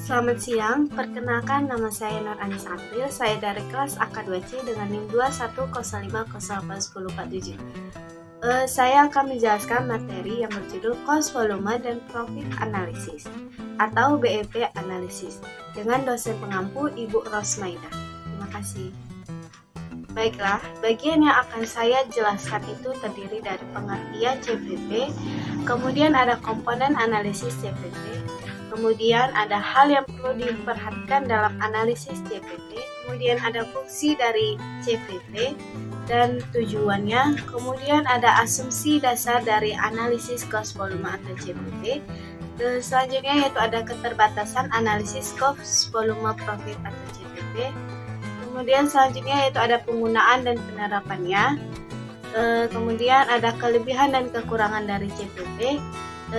Selamat siang, perkenalkan nama saya Nur Anis April, saya dari kelas AK2C dengan NIM 2105081047. Saya akan menjelaskan materi yang berjudul Cost Volume dan Profit Analysis atau BEP Analysis dengan dosen pengampu Ibu Rosmaida. Terima kasih. Baiklah, bagian yang akan saya jelaskan itu terdiri dari pengertian CPP, kemudian ada komponen analisis CPP, kemudian ada hal yang perlu diperhatikan dalam analisis CPP, kemudian ada fungsi dari CPP dan tujuannya, kemudian ada asumsi dasar dari analisis cost volume atau CPP. Selanjutnya yaitu ada keterbatasan analisis cost volume profit atau CPP. Kemudian selanjutnya yaitu ada penggunaan dan penerapannya. Kemudian ada kelebihan dan kekurangan dari CPP.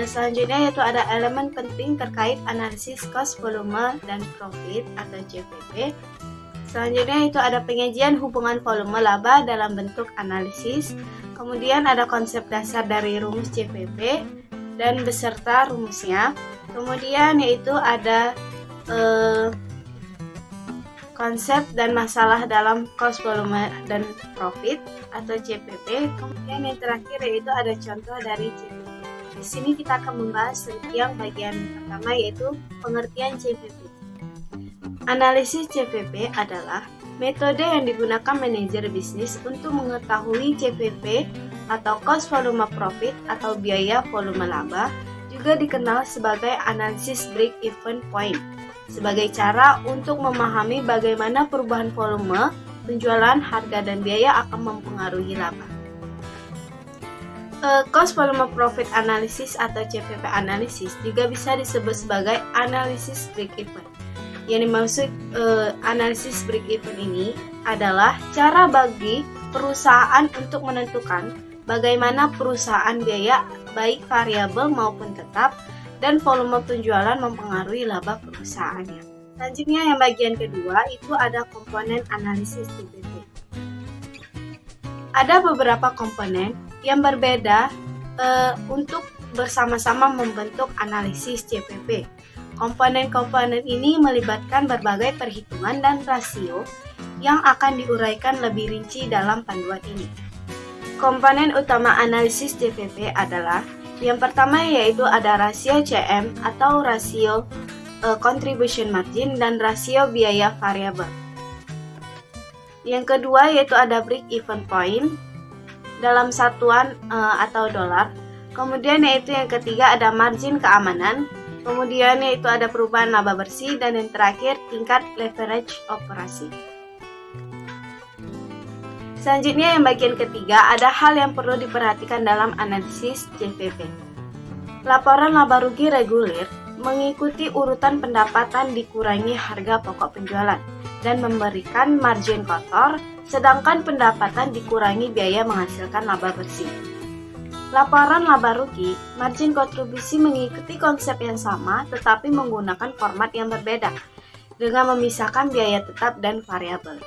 Selanjutnya yaitu ada elemen penting terkait analisis cost volume dan profit atau CPP. Selanjutnya itu ada penyajian hubungan volume laba dalam bentuk analisis. Kemudian ada konsep dasar dari rumus CPP dan beserta rumusnya. Kemudian yaitu ada konsep dan masalah dalam cost volume dan profit atau CPP. Kemudian yang terakhir yaitu ada contoh dari CPP. Di sini kita akan membahas yang bagian pertama yaitu pengertian CPP. Analisis CPP adalah metode yang digunakan manajer bisnis untuk mengetahui CPP atau cost volume profit atau biaya volume laba, juga dikenal sebagai analisis break-even point, sebagai cara untuk memahami bagaimana perubahan volume, penjualan, harga, dan biaya akan mempengaruhi laba. Cost volume profit analysis atau CPP analysis juga bisa disebut sebagai analisis break-even. Yang dimaksud analisis break-even ini adalah cara bagi perusahaan untuk menentukan bagaimana perusahaan biaya baik variabel maupun tetap dan volume penjualan mempengaruhi laba perusahaannya. Selanjutnya yang bagian kedua itu ada komponen analisis CPP. Ada beberapa komponen yang berbeda untuk bersama-sama membentuk analisis CPP. Komponen-komponen ini melibatkan berbagai perhitungan dan rasio yang akan diuraikan lebih rinci dalam panduan ini. Komponen utama analisis CPP adalah yang pertama yaitu ada rasio CM atau rasio contribution margin dan rasio biaya variabel. Yang kedua yaitu ada break-even point dalam satuan atau dolar. Kemudian yaitu yang ketiga ada margin keamanan. Kemudian yaitu ada perubahan laba bersih dan yang terakhir tingkat leverage operasi. Selanjutnya yang bagian ketiga ada hal yang perlu diperhatikan dalam analisis CPP. Laporan laba rugi reguler mengikuti urutan pendapatan dikurangi harga pokok penjualan dan memberikan margin kotor, sedangkan pendapatan dikurangi biaya menghasilkan laba bersih. Laporan laba rugi, margin kontribusi mengikuti konsep yang sama tetapi menggunakan format yang berbeda dengan memisahkan biaya tetap dan variabel.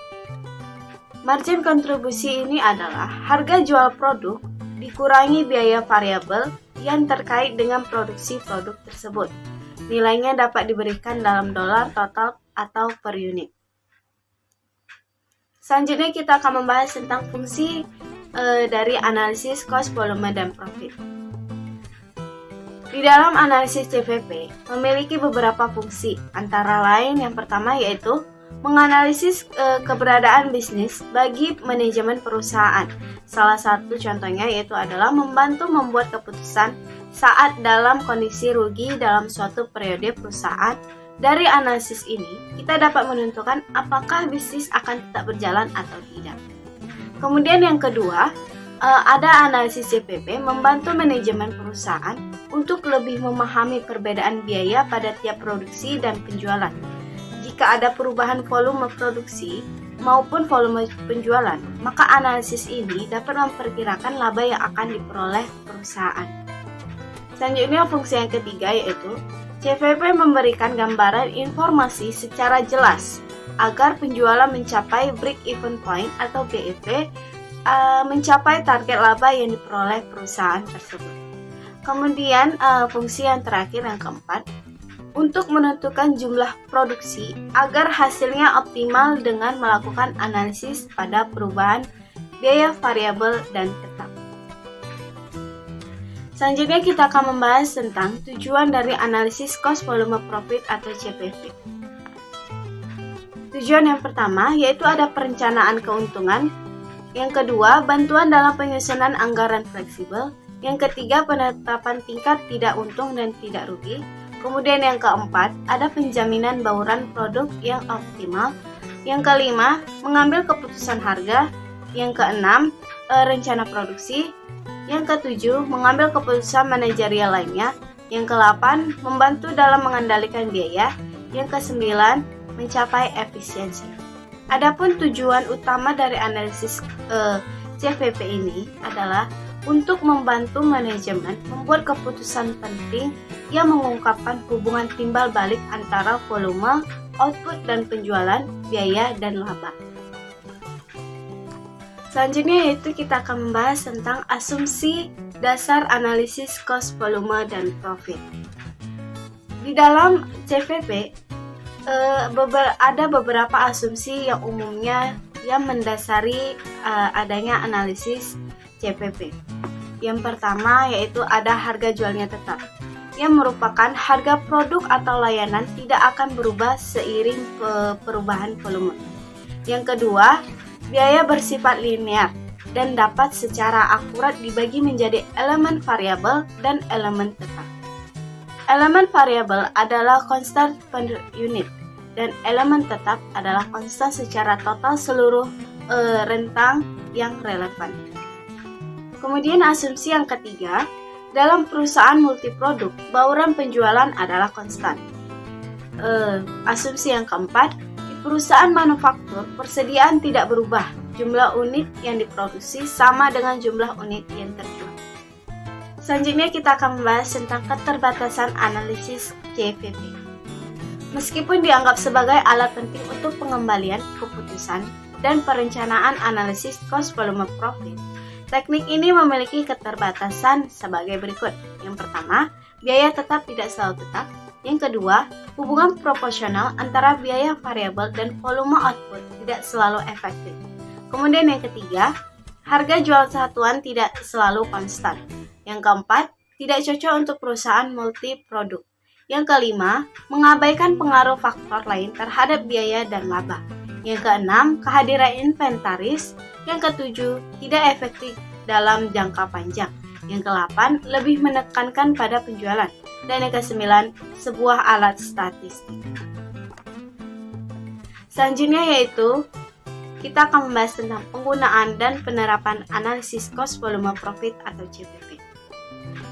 Margin kontribusi ini adalah harga jual produk dikurangi biaya variabel yang terkait dengan produksi produk tersebut. Nilainya dapat diberikan dalam dolar total atau per unit. Selanjutnya kita akan membahas tentang fungsi dari analisis cost volume dan profit. Di dalam analisis CPP memiliki beberapa fungsi, antara lain yang pertama yaitu menganalisis keberadaan bisnis bagi manajemen perusahaan. Salah satu contohnya yaitu adalah membantu membuat keputusan saat dalam kondisi rugi dalam suatu periode perusahaan. Dari analisis ini, kita dapat menentukan apakah bisnis akan tetap berjalan atau tidak. Kemudian yang kedua, ada analisis CPP membantu manajemen perusahaan untuk lebih memahami perbedaan biaya pada tiap produksi dan penjualan. Jika ada perubahan volume produksi maupun volume penjualan, maka analisis ini dapat memperkirakan laba yang akan diperoleh perusahaan. Selanjutnya fungsi yang ketiga yaitu CPP memberikan gambaran informasi secara jelas agar penjualan mencapai break-even point atau BEP, mencapai target laba yang diperoleh perusahaan tersebut. Kemudian fungsi yang terakhir yang keempat untuk menentukan jumlah produksi agar hasilnya optimal dengan melakukan analisis pada perubahan biaya variabel dan tetap. Selanjutnya kita akan membahas tentang tujuan dari analisis cost volume profit atau CPV. Tujuan yang pertama yaitu ada perencanaan keuntungan, yang kedua bantuan dalam penyusunan anggaran fleksibel, yang ketiga penetapan tingkat tidak untung dan tidak rugi, kemudian yang keempat ada penjaminan bauran produk yang optimal, yang kelima mengambil keputusan harga, yang keenam rencana produksi, yang ketujuh mengambil keputusan manajerial lainnya, yang kedelapan membantu dalam mengendalikan biaya, yang kesembilan mencapai efisiensi. Adapun tujuan utama dari analisis CVP ini adalah untuk membantu manajemen membuat keputusan penting yang mengungkapkan hubungan timbal balik antara volume, output dan penjualan, biaya dan laba. Selanjutnya yaitu kita akan membahas tentang asumsi dasar analisis cost, volume, dan profit. Di dalam CVP ada beberapa asumsi yang umumnya yang mendasari adanya analisis CVP. Yang pertama yaitu ada harga jualnya tetap, yang merupakan harga produk atau layanan tidak akan berubah seiring perubahan volume. Yang kedua, biaya bersifat linear dan dapat secara akurat dibagi menjadi elemen variabel dan elemen tetap. Elemen variabel adalah konstan per unit dan elemen tetap adalah konstan secara total seluruh rentang yang relevan. Kemudian asumsi yang ketiga, dalam perusahaan multiproduk, bauran penjualan adalah konstan. Asumsi yang keempat, di perusahaan manufaktur, persediaan tidak berubah. Jumlah unit yang diproduksi sama dengan jumlah unit yang terjual. Selanjutnya kita akan membahas tentang keterbatasan analisis CVP. Meskipun dianggap sebagai alat penting untuk pengembalian keputusan dan perencanaan analisis cost volume profit, teknik ini memiliki keterbatasan sebagai berikut. Yang pertama, biaya tetap tidak selalu tetap. Yang kedua, hubungan proporsional antara biaya variabel dan volume output tidak selalu efektif. Kemudian yang ketiga, harga jual satuan tidak selalu konstan. Yang keempat, tidak cocok untuk perusahaan multiproduk. Yang kelima, mengabaikan pengaruh faktor lain terhadap biaya dan laba. Yang keenam, kehadiran inventaris. Yang ketujuh, tidak efektif dalam jangka panjang. Yang kedelapan, lebih menekankan pada penjualan. Dan yang kesembilan, sebuah alat statistik. Selanjutnya yaitu, kita akan membahas tentang penggunaan dan penerapan analisis cost volume profit atau CVP.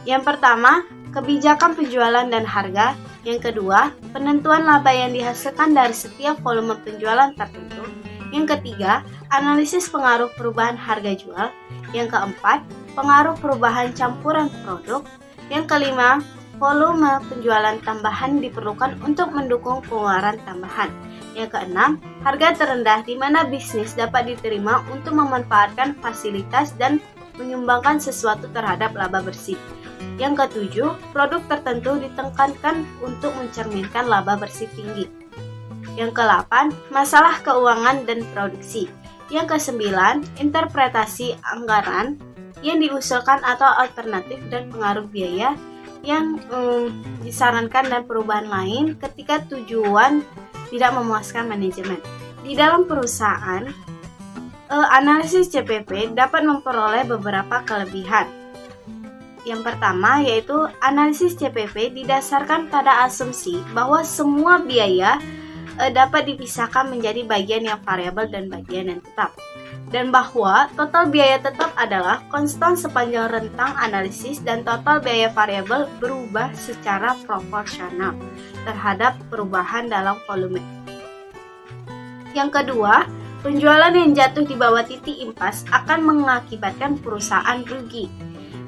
Yang pertama, kebijakan penjualan dan harga. Yang kedua, penentuan laba yang dihasilkan dari setiap volume penjualan tertentu. Yang ketiga, analisis pengaruh perubahan harga jual. Yang keempat, pengaruh perubahan campuran produk. Yang kelima, volume penjualan tambahan diperlukan untuk mendukung pengeluaran tambahan. Yang keenam, harga terendah di mana bisnis dapat diterima untuk memanfaatkan fasilitas dan menyumbangkan sesuatu terhadap laba bersih. Yang ketujuh, produk tertentu ditekankan untuk mencerminkan laba bersih tinggi. Yang kedelapan, masalah keuangan dan produksi. Yang kesembilan, interpretasi anggaran yang diusulkan atau alternatif dan pengaruh biaya yang disarankan dan perubahan lain ketika tujuan tidak memuaskan manajemen. Di dalam perusahaan, analisis CPP dapat memperoleh beberapa kelebihan. Yang pertama yaitu analisis CPP didasarkan pada asumsi bahwa semua biaya dapat dipisahkan menjadi bagian yang variabel dan bagian yang tetap. Dan bahwa total biaya tetap adalah konstan sepanjang rentang analisis dan total biaya variabel berubah secara proporsional terhadap perubahan dalam volume. Yang kedua, penjualan yang jatuh di bawah titik impas akan mengakibatkan perusahaan rugi.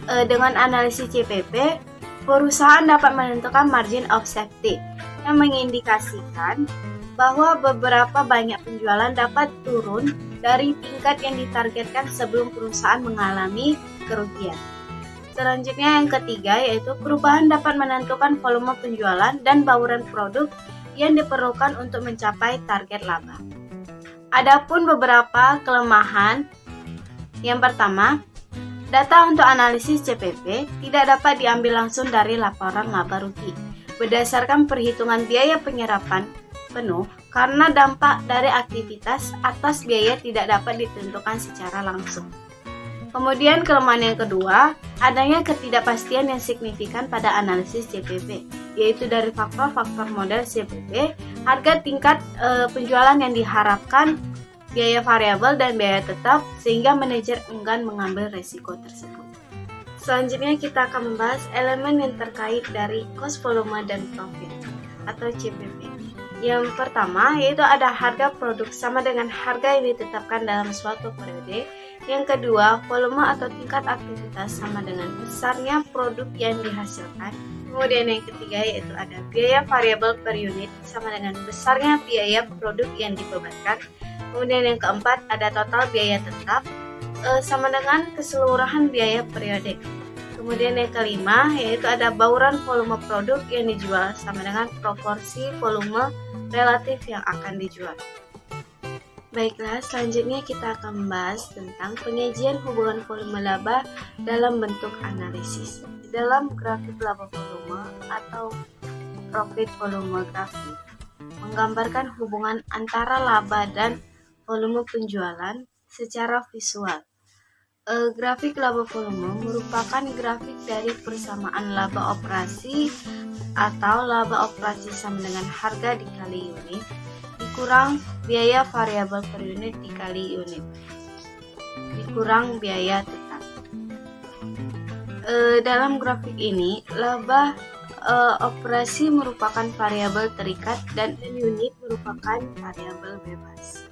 Dengan analisis CPP, perusahaan dapat menentukan margin of safety yang mengindikasikan bahwa beberapa banyak penjualan dapat turun dari tingkat yang ditargetkan sebelum perusahaan mengalami kerugian. Selanjutnya yang ketiga yaitu perubahan dapat menentukan volume penjualan dan bauran produk yang diperlukan untuk mencapai target laba. Adapun beberapa kelemahan. Yang pertama, data untuk analisis CPP tidak dapat diambil langsung dari laporan laba rugi berdasarkan perhitungan biaya penyerapan penuh karena dampak dari aktivitas atas biaya tidak dapat ditentukan secara langsung. Kemudian kelemahan yang kedua, adanya ketidakpastian yang signifikan pada analisis CPP, yaitu dari faktor-faktor model CPP, harga tingkat penjualan yang diharapkan, biaya variabel dan biaya tetap, sehingga manajer enggan mengambil resiko tersebut. Selanjutnya kita akan membahas elemen yang terkait dari cost, volume, dan profit atau CPP. Yang pertama yaitu ada harga produk sama dengan harga yang ditetapkan dalam suatu periode. Yang kedua, volume atau tingkat aktivitas sama dengan besarnya produk yang dihasilkan. Kemudian yang ketiga yaitu ada biaya variabel per unit sama dengan besarnya biaya produk yang dibebankan. Kemudian yang keempat ada total biaya tetap sama dengan keseluruhan biaya periode. Kemudian yang kelima yaitu ada bauran volume produk yang dijual sama dengan proporsi volume relatif yang akan dijual. Baiklah, selanjutnya kita akan membahas tentang penyajian hubungan volume laba dalam bentuk analisis. Dalam grafik laba volume atau profit volume grafik menggambarkan hubungan antara laba dan volume penjualan secara visual. Grafik laba volume merupakan grafik dari persamaan laba operasi atau laba operasi sama dengan harga dikali unit dikurang biaya variabel per unit dikali unit dikurang biaya tetap. Dalam grafik ini laba operasi merupakan variabel terikat dan unit merupakan variabel bebas.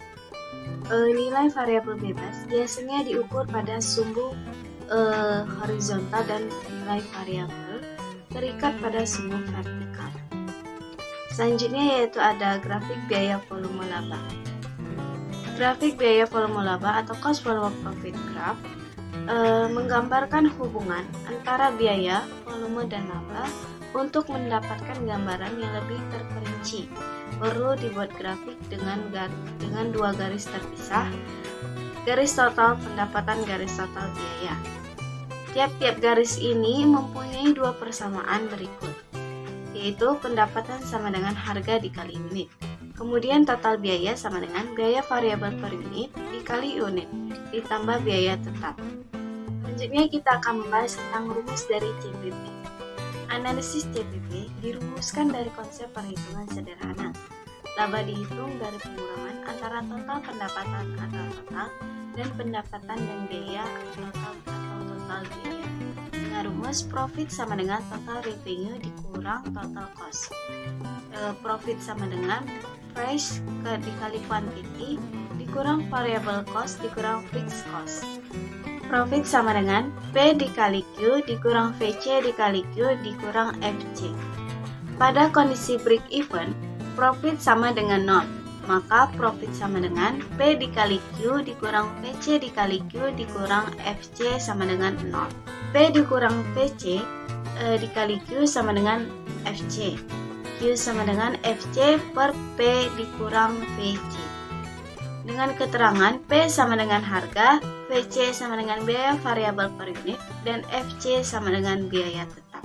Nilai variabel bebas biasanya diukur pada sumbu horizontal dan nilai variabel terikat pada sumbu vertikal. Selanjutnya yaitu ada grafik biaya volume laba. Grafik biaya volume laba atau cost volume profit graph menggambarkan hubungan antara biaya, volume, dan laba. Untuk mendapatkan gambaran yang lebih terperinci, perlu dibuat grafik dengan dua garis terpisah, garis total pendapatan, garis total biaya. Tiap-tiap garis ini mempunyai dua persamaan berikut, yaitu pendapatan sama dengan harga dikali unit. Kemudian total biaya sama dengan biaya variabel per unit dikali unit, ditambah biaya tetap. Selanjutnya kita akan membahas tentang rumus dari CPP. Analisis CPP dirumuskan dari konsep perhitungan sederhana. Laba dihitung dari pengurangan antara total pendapatan atau total dan pendapatan dan biaya total atau total biaya. Dengan rumus profit sama dengan total revenue dikurang total cost. Profit sama dengan price dikali quantity dikurang variable cost dikurang fixed cost. Profit sama dengan P dikali Q dikurang VC dikali Q dikurang FC. Pada kondisi break even, profit sama dengan 0. Maka profit sama dengan P dikali Q dikurang VC dikali Q dikurang FC sama dengan 0. P dikurang VC dikali Q sama dengan FC. Q sama dengan FC per P dikurang VC. Dengan keterangan P sama dengan harga, VC sama dengan biaya variabel per unit, dan FC sama dengan biaya tetap.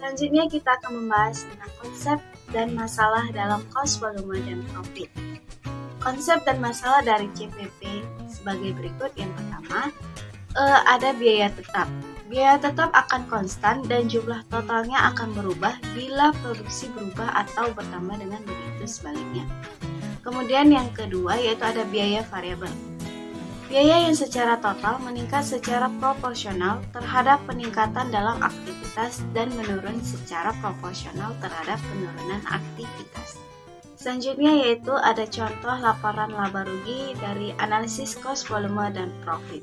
Selanjutnya kita akan membahas tentang konsep dan masalah dalam cost, volume, dan profit. Konsep dan masalah dari CPP sebagai berikut. Yang pertama, ada biaya tetap. Biaya tetap akan konstan dan jumlah totalnya akan berubah bila produksi berubah atau bertambah dengan begitu sebaliknya. Kemudian yang kedua yaitu ada biaya variabel. Biaya yang secara total meningkat secara proporsional terhadap peningkatan dalam aktivitas dan menurun secara proporsional terhadap penurunan aktivitas. Selanjutnya yaitu ada contoh laporan laba rugi dari analisis cost, volume, dan profit.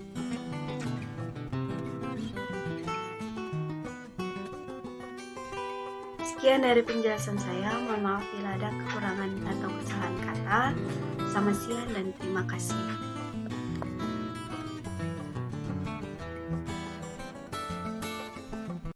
Sekian dari penjelasan saya, mohon maaf bila ada kekurangan atau kesalahan kata. Selamat siang dan terima kasih.